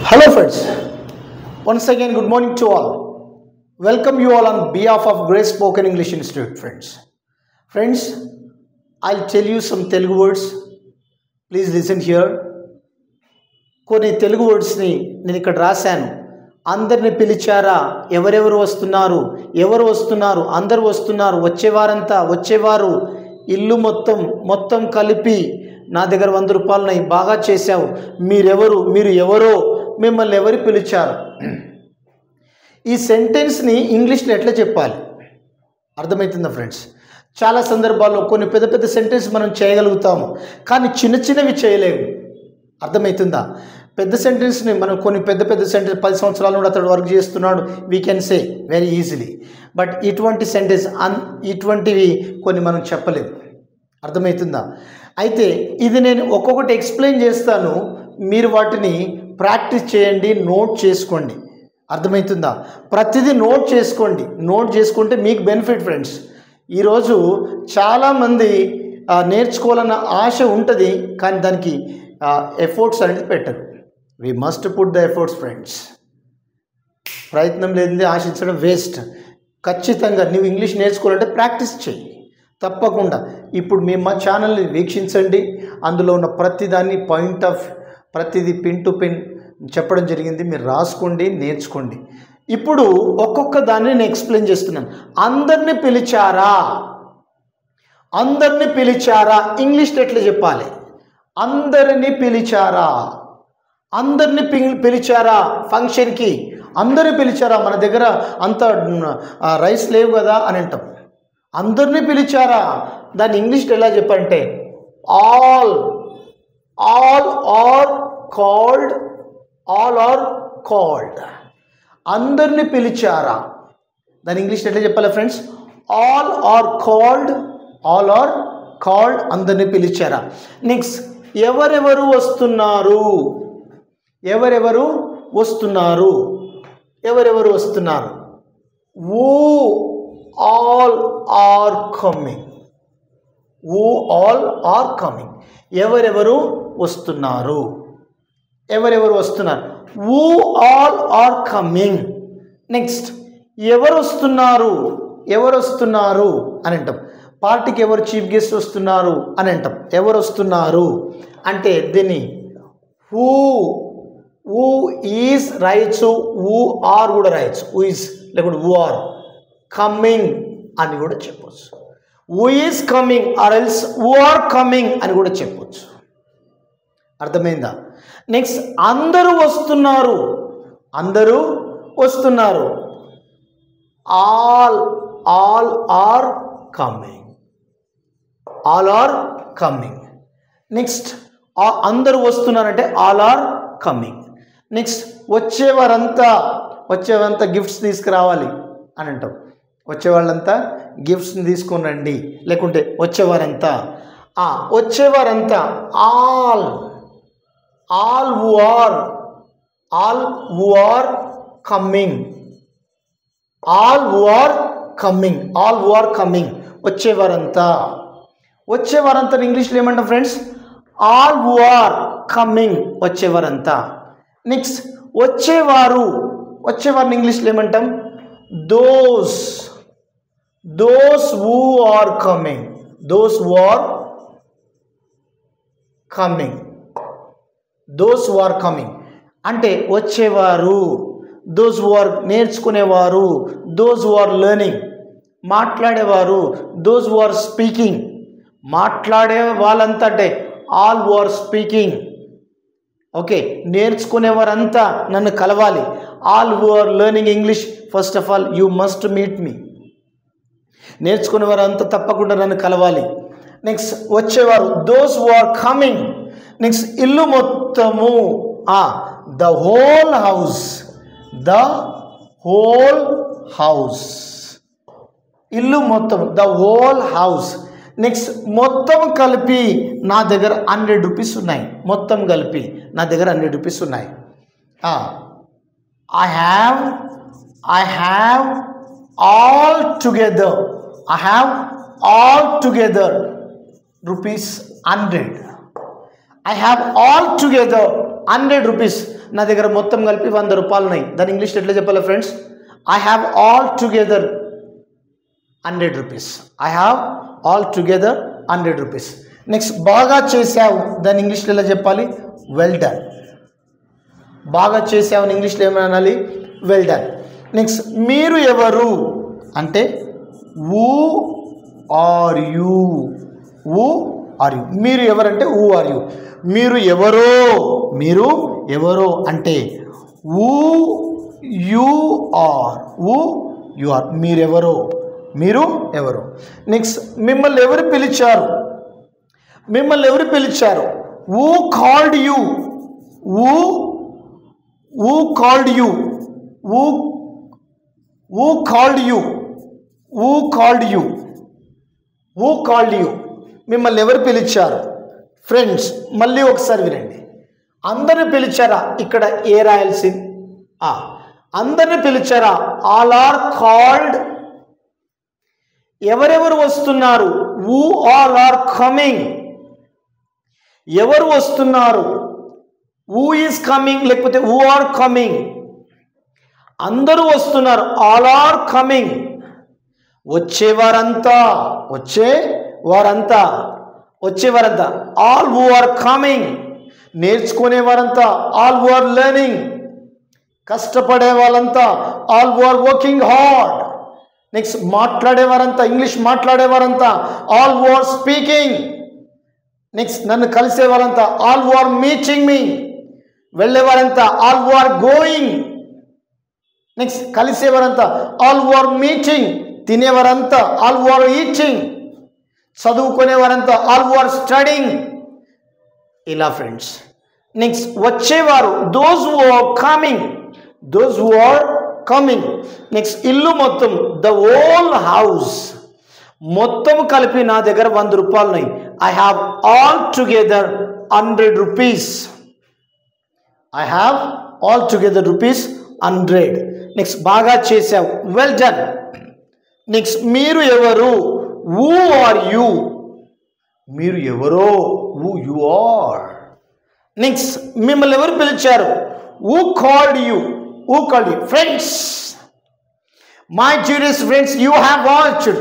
Hello friends, once again good morning to all. Welcome you all on behalf of Grace Spoken English Institute friends. I'll tell you some Telugu words. Please listen here. కొన్ని తెలుగు వర్డ్స్ని నేను ఇక్కడ రాశాను. అందరిని పిలిచారా, ఎవరెవరు వస్తున్నారు, అందరు వస్తున్నారు, వచ్చేవారు, ఇల్లు మొత్తం కలిపి నా దగ్గర 100 రూపాయలున్నాయి, బాగా చేశావు, మీరు ఎవరో, మిమ్మల్ని ఎవరు పిలిచారు. ఈ సెంటెన్స్ని ఇంగ్లీష్లో ఎట్లా చెప్పాలి అర్థమవుతుందా ఫ్రెండ్స్? చాలా సందర్భాల్లో కొన్ని పెద్ద సెంటెన్స్ మనం చేయగలుగుతాము, కానీ చిన్నవి చేయలేము. అర్థమవుతుందా? పెద్ద సెంటెన్స్ని మనం కొన్ని పెద్ద సెంటెన్స్ 10 సంవత్సరాల నుండి అతడు వర్క్ చేస్తున్నాడు, we can say very easily. But ఇటువంటి సెంటెన్స్ ఇటువంటివి కొన్ని మనం చెప్పలేము. అర్థమవుతుందా? అయితే ఇది నేను ఒక్కొక్కటి ఎక్స్ప్లెయిన్ చేస్తాను, మీరు వాటిని ప్రాక్టీస్ చేయండి, నోట్ చేసుకోండి. అర్థమవుతుందా? ప్రతిదీ నోట్ చేసుకుంటే మీకు బెనిఫిట్ ఫ్రెండ్స్. ఈరోజు చాలామంది నేర్చుకోవాలన్న ఆశ ఉంటుంది, కానీ దానికి ఎఫర్ట్స్ అనేది పెట్టరు. We must put the efforts friends. ప్రయత్నం లేనిదే ఆశించడం వేస్ట్. ఖచ్చితంగా నువ్వు ఇంగ్లీష్ నేర్చుకోవాలంటే ప్రాక్టీస్ చేయి తప్పకుండా. ఇప్పుడు మా ఛానల్ని వీక్షించండి, అందులో ఉన్న ప్రతిదాన్ని ప్రతిదీ పిన్ టు పిన్ చెప్పడం జరిగింది. మీరు రాసుకోండి, నేర్చుకోండి. ఇప్పుడు ఒక్కొక్క దాన్ని నేను ఎక్స్ప్లెయిన్ చేస్తున్నాను. అందరిని పిలిచారా ఇంగ్లీష్లో ఎట్లా చెప్పాలి? అందరిని పిలిచారా ఫంక్షన్కి, అందరిని పిలిచారా, మన దగ్గర అంత రైస్ లేవు కదా అని అంటాం. అందరిని పిలిచారా, దాన్ని ఇంగ్లీష్లో ఎలా చెప్పంటే ఆల్ ఆర్ కాల్డ్. అందరిని పిలిచారా, దాని ఇంగ్లీష్లో ఎట్లా చెప్పాలి ఫ్రెండ్స్? ఆల్ ఆర్ కాల్డ్, అందరిని పిలిచారా. నెక్స్ట్, ఎవరెవరు వస్తున్నారు? who all are coming. ఎవరెవరు వస్తున్నారు? who all are coming. Next, ఎవరు వస్తున్నారు అని అంటాం. పార్టీకి ఎవరు చీఫ్ గెస్ట్ వస్తున్నారు అని అంటాం. ఎవరు వస్తున్నారు అంటే దీన్ని who ఈజ్ రాయొచ్చు, who are కూడా రాయొచ్చు. who ఈజ్ లేకుంటే who are కమింగ్ అని కూడా చెప్పవచ్చు. who is coming or else who are coming అని కూడా చెప్పవచ్చు. అర్థమైందా? నెక్స్ట్, అందరూ వస్తున్నారు. All are coming. నెక్స్ట్, అందరూ వస్తున్నారంటే ఆల్ ఆర్ కమింగ్. నెక్స్ట్, వచ్చేవారంతా గిఫ్ట్స్ తీసుకురావాలి అని అంటాం. వచ్చేవాళ్ళంతా గిఫ్ట్స్ని తీసుకొని రండి, లేకుంటే వచ్చేవారంతా ఆల్ who are coming. వచ్చేవారంతా ఇంగ్లీష్లో ఏమంటాం friends? All who are coming, వచ్చేవారంతా. నెక్స్ట్, వచ్చేవారిని ఇంగ్లీష్లో ఏమంటాం? those who are coming. అంటే వచ్చేవారు. those who are నేర్చుకునేవారు. those who are learning మాట్లాడేవారు. those who are speaking మాట్లాడే వాళ్ళంతా అంటే all who are speaking. Okay, నేర్చుకునేవారంతా నన్ను కలవాలి. all who are learning English, first of all you must meet me. నేర్చుకునేవారంతా తప్పకుండా నన్ను కలవాలి. నెక్స్ట్, వచ్చేవారు those who are coming. Next, ఇల్లు మొత్తము the whole house. ఇల్లు మొత్తం the whole house. నెక్స్ట్, మొత్తం కలిపి నా దగ్గర 100 రూపీస్ ఉన్నాయి. మొత్తం కలిపి నా దగ్గర 100 రూపీస్ ఉన్నాయి. I have all together rupees 100. I have all together 100 rupees. నా దగ్గర మొత్తం కలిపి 100 రూపాయలు ఉన్నాయి. దాని ఇంగ్లీష్లో ఎట్లా చెప్పాలి friends? I have all together 100 rupees. I have all together 100 rupees. Next బాగా చేసావు, దాని ఇంగ్లీష్లో ఎలా చెప్పాలి? Well done. బాగా చేసావు అని ఇంగ్లీష్లో ఏమనాలి? Well done. నెక్స్ట్ మీరు ఎవరు అంటే who are you? who are you? మీరు ఎవరంటే who are you? మీరు ఎవరో అంటే who you are. who you are. మీరు ఎవరో. నెక్స్ట్ మిమ్మల్ని ఎవరు పిలిచారు? who called you? who called you? who called you? మిమ్మల్ని ఎవరు పిలిచారు? ఫ్రెండ్స్ మళ్ళీ ఒకసారి వినండి. అందరిని పిలిచారా? ఇక్కడ ఏ రాయాల్సింది? అందరిని పిలిచారా? All are called. ఎవరెవరు వస్తున్నారు? who all are coming. ఎవరు వస్తున్నారు? who is coming లేకపోతే who are coming. అందరూ వస్తున్నారు. All are coming. వచ్చేవారంతా. All who are coming. నేర్చుకునేవారంతా. All who are learning. కష్టపడే వాళ్ళంతా. All who are working hard. Next మాట్లాడేవారంతా, ఇంగ్లీష్ మాట్లాడేవారంతా. All who are speaking. Next నన్ను కలిసేవారంతా. All who are meeting me. వెళ్ళేవారంతా. All who are going. Next కలిసేవారంతా. All who are meeting. తినేవారంతా. All who are eating. చదువుకునేవారంతా. All who are studying. ఇలా friends. Next వచ్చేవారు. Those who are coming. Next ఇల్లు మొత్తం. The whole house. మొత్తం కలిపి నా దగ్గర 100 రూపాయలు ఉన్నాయి. I have all together 100 rupees. I have all together rupees 100. Next బాగా చేసావు. Well done. నెక్స్ట్ మీరు ఎవరు? who are you? మీరు ఎవరో? who you are. నెక్స్ట్ మిమ్మల్ని ఎవరు పిలిచారు? who called you? Friends, my dearest friends, you have watched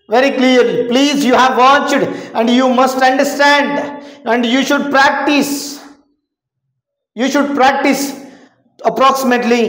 very clearly. Please, you have watched and you must understand and you should practice approximately